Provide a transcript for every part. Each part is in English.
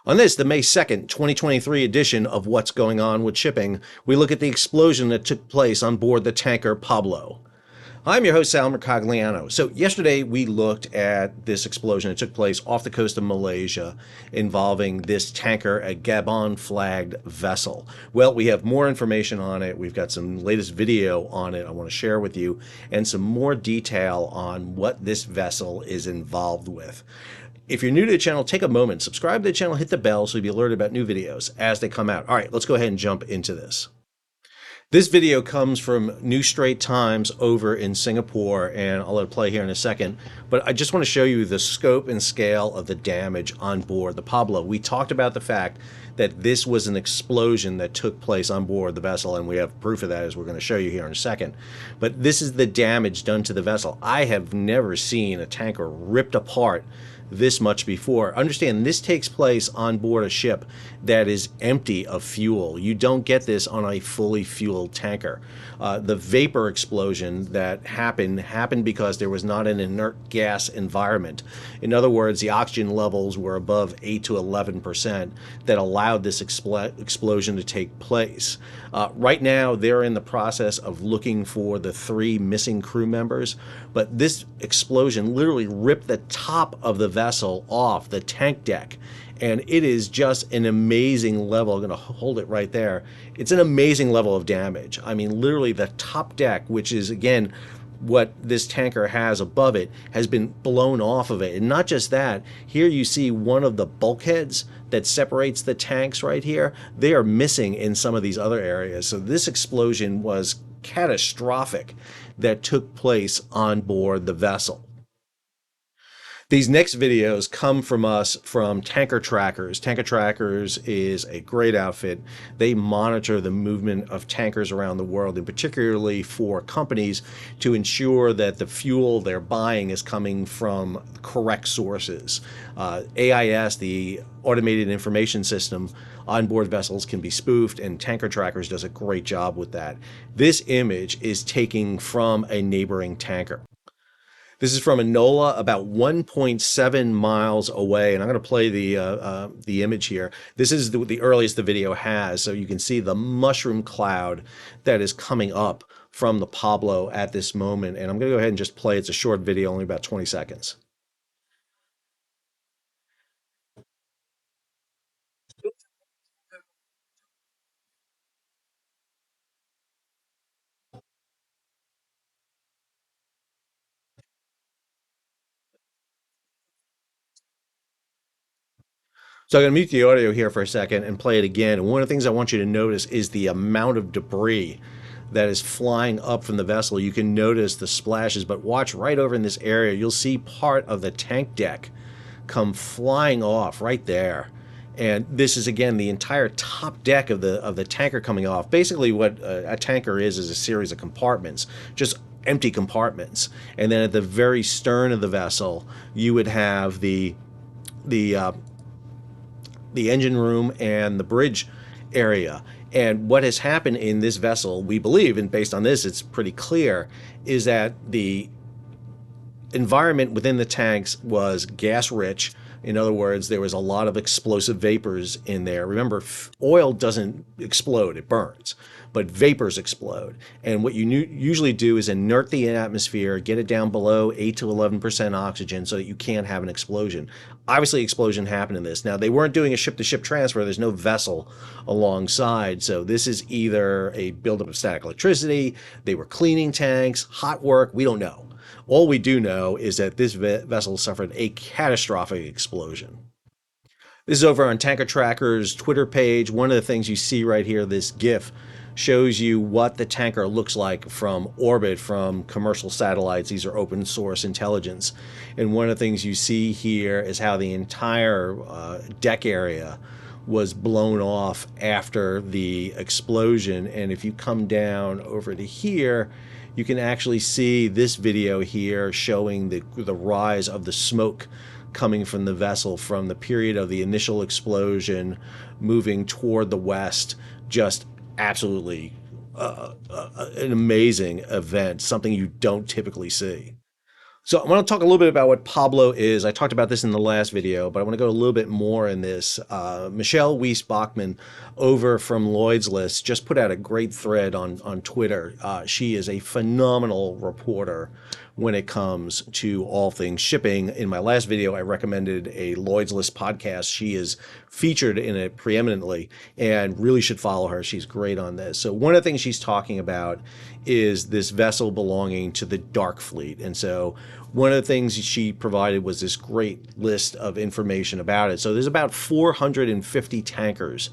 On this, the May 2nd, 2023 edition of What's Going On with Shipping, we look at the explosion that took place on board the tanker Pablo. I'm your host, Sal Mercogliano. So yesterday we looked at this explosion that took place off the coast of Malaysia involving this tanker, a Gabon-flagged vessel. Well, we have more information on it. We've got some latest video on it I want to share with you and some more detail on what this vessel is involved with. If you're new to the channel, take a moment, subscribe to the channel, hit the bell so you'll be alerted about new videos as they come out. All right, let's go ahead and jump into this. This video comes from New Straits Times over in Singapore, and I'll let it play here in a second. But I just want to show you the scope and scale of the damage on board the Pablo. We talked about the fact that this was an explosion that took place on board the vessel, and we have proof of that as we're going to show you here in a second. But this is the damage done to the vessel. I have never seen a tanker ripped apart this much before. Understand, this takes place on board a ship that is empty of fuel. You don't get this on a fully fueled tanker. The vapor explosion that happened because there was not an inert gas environment. In other words, the oxygen levels were above 8 to 11% that allowed this explosion to take place. Right now, they're in the process of looking for the 3 missing crew members, but this explosion literally ripped the top of the vessel off the tank deck. And it is just an amazing level. I'm going to hold it right there. It's an amazing level of damage. I mean, literally the top deck, which is, again, what this tanker has above it, has been blown off of it. And not just that, here you see one of the bulkheads that separates the tanks right here. They are missing in some of these other areas. So this explosion was catastrophic that took place on board the vessel. These next videos come from us from Tanker Trackers. Tanker Trackers is a great outfit. They monitor the movement of tankers around the world, and particularly for companies to ensure that the fuel they're buying is coming from correct sources. AIS, the Automated Information System, onboard vessels can be spoofed, and Tanker Trackers does a great job with that. This image is taken from a neighboring tanker. This is from Enola, about 1.7 miles away, and I'm going to play the image here. This is the earliest the video has, so you can see the mushroom cloud that is coming up from the Pablo at this moment. And I'm going to go ahead and just play. It's a short video, only about 20 seconds. So I'm going to mute the audio here for a second and play it again. And one of the things I want you to notice is the amount of debris that is flying up from the vessel. You can notice the splashes, but watch right over in this area. You'll see part of the tank deck come flying off right there. And this is, again, the entire top deck of the tanker coming off. Basically what a tanker is a series of compartments, just empty compartments. And then at the very stern of the vessel, you would have the engine room and the bridge area. And what has happened in this vessel, we believe, and based on this, it's pretty clear, is that the environment within the tanks was gas rich. In other words, there was a lot of explosive vapors in there. Remember, oil doesn't explode, it burns, but vapors explode. And what you usually do is inert the atmosphere, get it down below 8 to 11% oxygen so that you can't have an explosion. Obviously, explosion happened in this. Now, they weren't doing a ship-to-ship transfer. There's no vessel alongside. So this is either a buildup of static electricity, they were cleaning tanks, hot work, we don't know. All we do know is that this vessel suffered a catastrophic explosion. This is over on Tanker Tracker's Twitter page. One of the things you see right here, this GIF, shows you what the tanker looks like from orbit, from commercial satellites. These are open source intelligence. And one of the things you see here is how the entire deck area was blown off after the explosion. And if you come down over to here, you can actually see this video here showing the rise of the smoke coming from the vessel from the period of the initial explosion moving toward the west. Just absolutely an amazing event, something you don't typically see. So I want to talk a little bit about what Pablo is. I talked about this in the last video, but I want to go a little bit more in this. Michelle Weiss Bachmann over from Lloyd's List just put out a great thread on Twitter. She is a phenomenal reporter when it comes to all things shipping. In my last video, I recommended a Lloyd's List podcast. She is featured in it preeminently and really should follow her. She's great on this. So one of the things she's talking about is this vessel belonging to the Dark Fleet. And so one of the things she provided was this great list of information about it. So there's about 450 tankers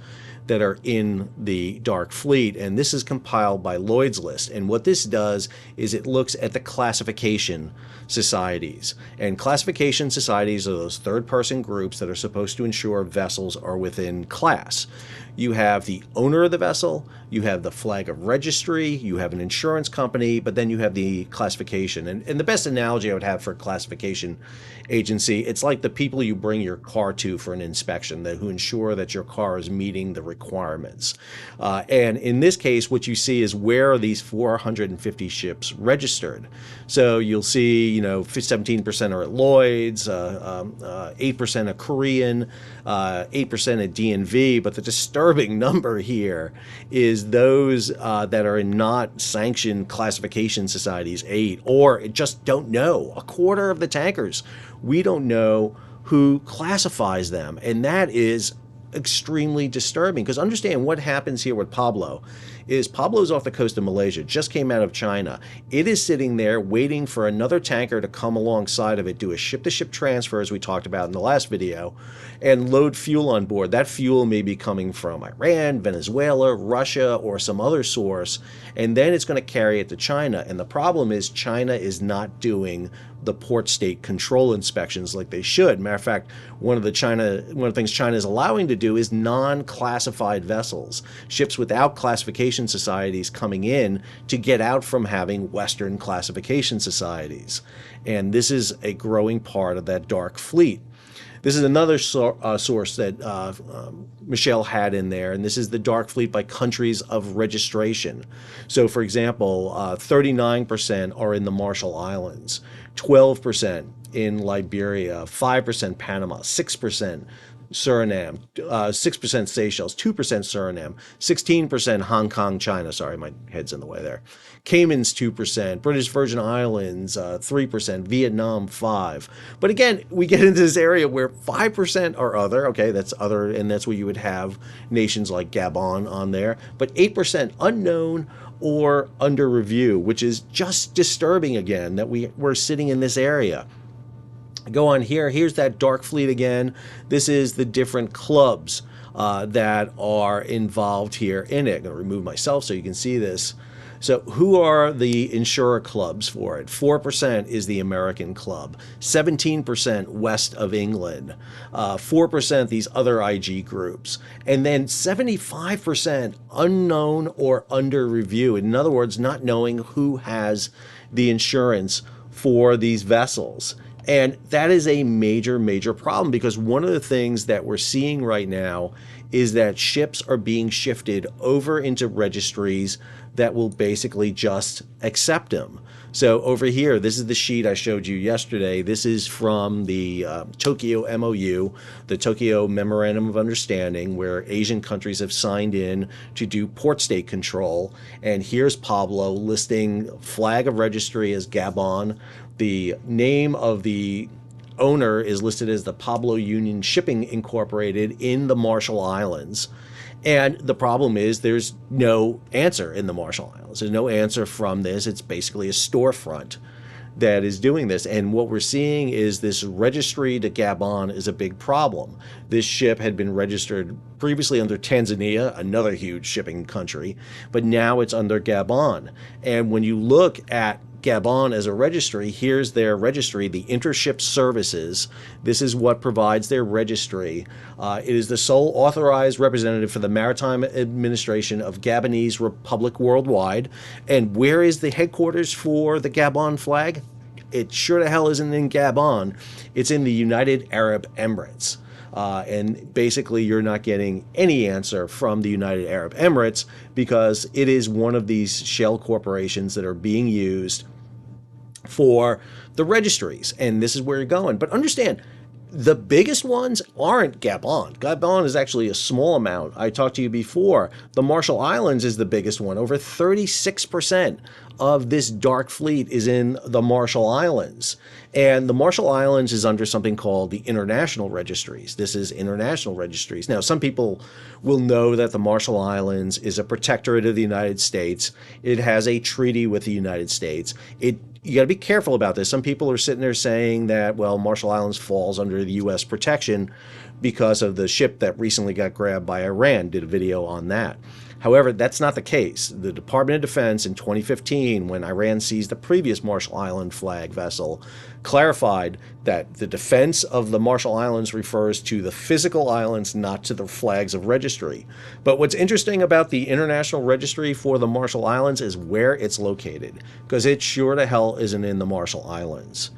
that are in the Dark Fleet, and this is compiled by Lloyd's List. And what this does is it looks at the classification societies. And classification societies are those third-person groups that are supposed to ensure vessels are within class. You have the owner of the vessel, you have the flag of registry, you have an insurance company, but then you have the classification. And the best analogy I would have for a classification agency, it's like the people you bring your car to for an inspection, who ensure that your car is meeting the requirements. And in this case, what you see is where are these 450 ships registered. So you'll see, 17% are at Lloyd's, 8% are Korean, 8% at DNV, but the disturbing number here is those that are in not sanctioned classification societies, 8, or just don't know. A quarter of the tankers, we don't know who classifies them, and that is extremely disturbing. Because understand what happens here with Pablo is Pablo's off the coast of Malaysia, just came out of China. It is sitting there waiting for another tanker to come alongside of it, do a ship-to-ship transfer, as we talked about in the last video, and load fuel on board. That fuel may be coming from Iran, Venezuela, Russia, or some other source, and then it's going to carry it to China. And the problem is China is not doing the port state control inspections like they should. Matter of fact, one of the things China is allowing to do is non-classified vessels, ships without classification societies coming in to get out from having Western classification societies. And this is a growing part of that Dark Fleet. This is another source that Michelle had in there, and this is the Dark Fleet by countries of registration. So, for example, 39% are in the Marshall Islands, 12% in Liberia, 5% Panama, 6% Suriname, 6% Seychelles, 2% Suriname, 16% Hong Kong, China. Sorry, my head's in the way there. Cayman's 2%, British Virgin Islands 3%, Vietnam 5%. But again, we get into this area where 5% are other. Okay, that's other, and that's where you would have nations like Gabon on there. But 8% unknown or under review, which is just disturbing again that we're sitting in this area. Go on here. Here's that Dark Fleet again. This is the different clubs that are involved here in it. I'm going to remove myself so you can see this. So who are the insurer clubs for it? 4% is the American Club, 17% West of England, 4% these other IG groups, and then 75% unknown or under review. In other words, not knowing who has the insurance for these vessels. And that is a major, major problem, because one of the things that we're seeing right now is that ships are being shifted over into registries that will basically just accept them. So over here, this is the sheet I showed you yesterday. This is from the Tokyo MOU, the Tokyo Memorandum of Understanding, where Asian countries have signed in to do port state control. And here's Pablo listing flag of registry as Gabon. The name of the owner is listed as the Pablo Union Shipping Incorporated in the Marshall Islands. And the problem is there's no answer in the Marshall Islands. There's no answer from this. It's basically a storefront that is doing this. And what we're seeing is this registry to Gabon is a big problem. This ship had been registered previously under Tanzania, another huge shipping country, but now it's under Gabon. And when you look at Gabon as a registry, here's their registry, the Intership Services. This is what provides their registry. It is the sole authorized representative for the Maritime Administration of Gabonese Republic worldwide. And where is the headquarters for the Gabon flag? It sure the hell isn't in Gabon. It's in the United Arab Emirates. And basically you're not getting any answer from the United Arab Emirates, because it is one of these shell corporations that are being used for the registries. And this is where you're going. But understand, the biggest ones aren't Gabon. Gabon is actually a small amount. I talked to you before. The Marshall Islands is the biggest one. Over 36% of this dark fleet is in the Marshall Islands. And the Marshall Islands is under something called the International Registries. This is International Registries. Now, some people will know that the Marshall Islands is a protectorate of the United States. It has a treaty with the United States. You got to be careful about this. Some people are sitting there saying that, well, Marshall Islands falls under the U.S. protection because of the ship that recently got grabbed by Iran. Did a video on that. However, that's not the case. The Department of Defense in 2015, when Iran seized the previous Marshall Island flag vessel, clarified that the defense of the Marshall Islands refers to the physical islands, not to the flags of registry. But what's interesting about the International Registry for the Marshall Islands is where it's located, because it sure to hell isn't in the Marshall Islands.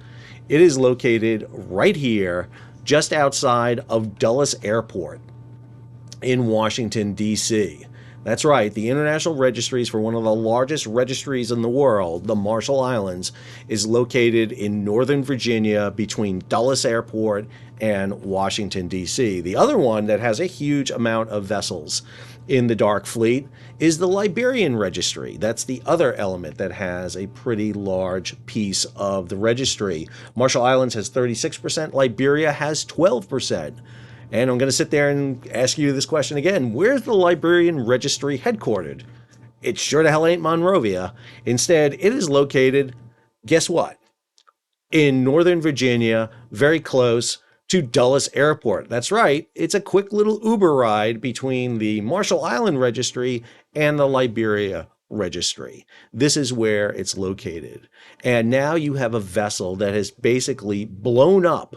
It is located right here, just outside of Dulles Airport in Washington, D.C. That's right, the International Registries for one of the largest registries in the world, the Marshall Islands, is located in Northern Virginia between Dulles Airport and Washington, D.C. The other one that has a huge amount of vessels in the Dark Fleet is the Liberian Registry. That's the other element that has a pretty large piece of the registry. Marshall Islands has 36%, Liberia has 12%. And I'm going to sit there and ask you this question again. Where's the Liberian Registry headquartered? It sure to hell ain't Monrovia. Instead, it is located, guess what? In Northern Virginia, very close to Dulles Airport. That's right. It's a quick little Uber ride between the Marshall Island Registry and the Liberia Registry. This is where it's located. And now you have a vessel that has basically blown up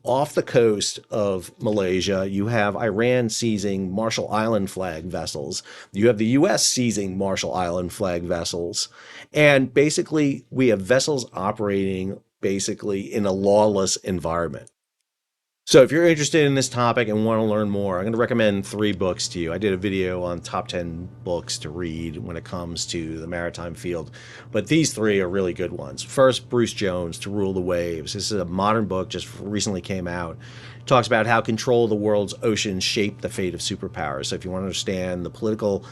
off the coast of Malaysia. You have Iran seizing Marshall Island flag vessels. You have the U.S. seizing Marshall Island flag vessels. And basically, we have vessels operating basically in a lawless environment. So if you're interested in this topic and want to learn more, I'm going to recommend 3 books to you. I did a video on top 10 books to read when it comes to the maritime field, but these 3 are really good ones. First, Bruce Jones, To Rule the Waves. This is a modern book, just recently came out. It talks about how control of the world's oceans shape the fate of superpowers. So if you want to understand the political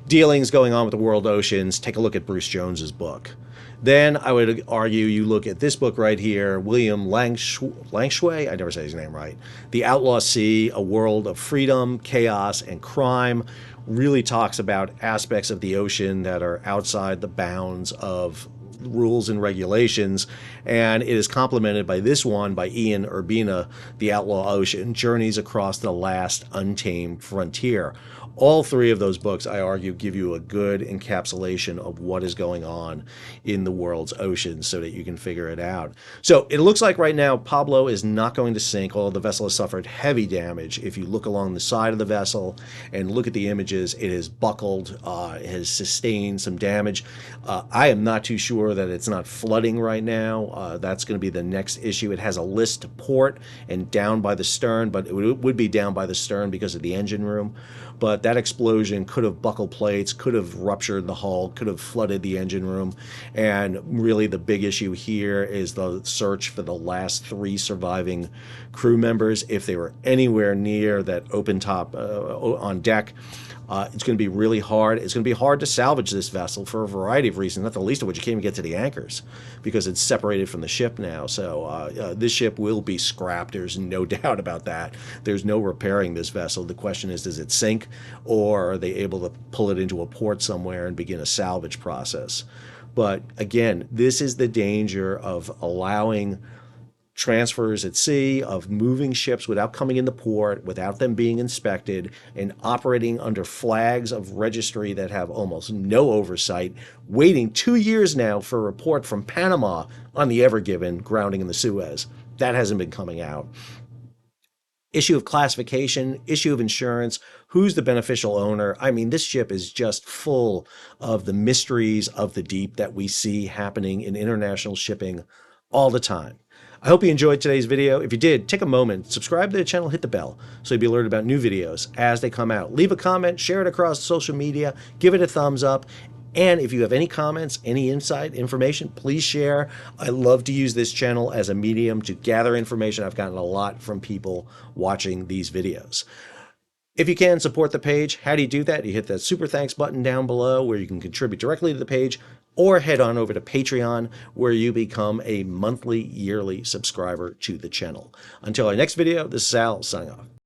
dealings going on with the world oceans, take a look at Bruce Jones's book. Then I would argue you look at this book right here, William Langshway, I never say his name right, The Outlaw Sea, A World of Freedom, Chaos, and Crime, really talks about aspects of the ocean that are outside the bounds of rules and regulations, and it is complemented by this one by Ian Urbina, The Outlaw Ocean, Journeys Across the Last Untamed Frontier. All 3 of those books, I argue, give you a good encapsulation of what is going on in the world's oceans so that you can figure it out. So it looks like right now Pablo is not going to sink, although the vessel has suffered heavy damage. If you look along the side of the vessel and look at the images, it is buckled, it has sustained some damage. I am not too sure that it's not flooding right now. That's going to be the next issue. It has a list to port and down by the stern, but it would be down by the stern because of the engine room. But that explosion could have buckled plates, could have ruptured the hull, could have flooded the engine room. And really the big issue here is the search for the last 3 surviving crew members. If they were anywhere near that open top on deck, it's going to be really hard. It's going to be hard to salvage this vessel for a variety of reasons, not the least of which you can't even get to the anchors because it's separated from the ship now. So this ship will be scrapped. There's no doubt about that. There's no repairing this vessel. The question is, does it sink, or are they able to pull it into a port somewhere and begin a salvage process? But again, this is the danger of allowing transfers at sea, of moving ships without coming into port, without them being inspected, and operating under flags of registry that have almost no oversight, waiting 2 years now for a report from Panama on the Ever Given grounding in the Suez. That hasn't been coming out. Issue of classification, issue of insurance, who's the beneficial owner. I mean, this ship is just full of the mysteries of the deep that we see happening in international shipping all the time. I hope you enjoyed today's video. If you did, take a moment, subscribe to the channel, hit the bell so you'll be alerted about new videos as they come out. Leave a comment, share it across social media, give it a thumbs up. And if you have any comments, any insight, information, please share. I love to use this channel as a medium to gather information. I've gotten a lot from people watching these videos. If you can support the page, how do you do that? You hit that super thanks button down below where you can contribute directly to the page, or head on over to Patreon where you become a monthly, yearly subscriber to the channel. Until our next video, this is Sal signing off.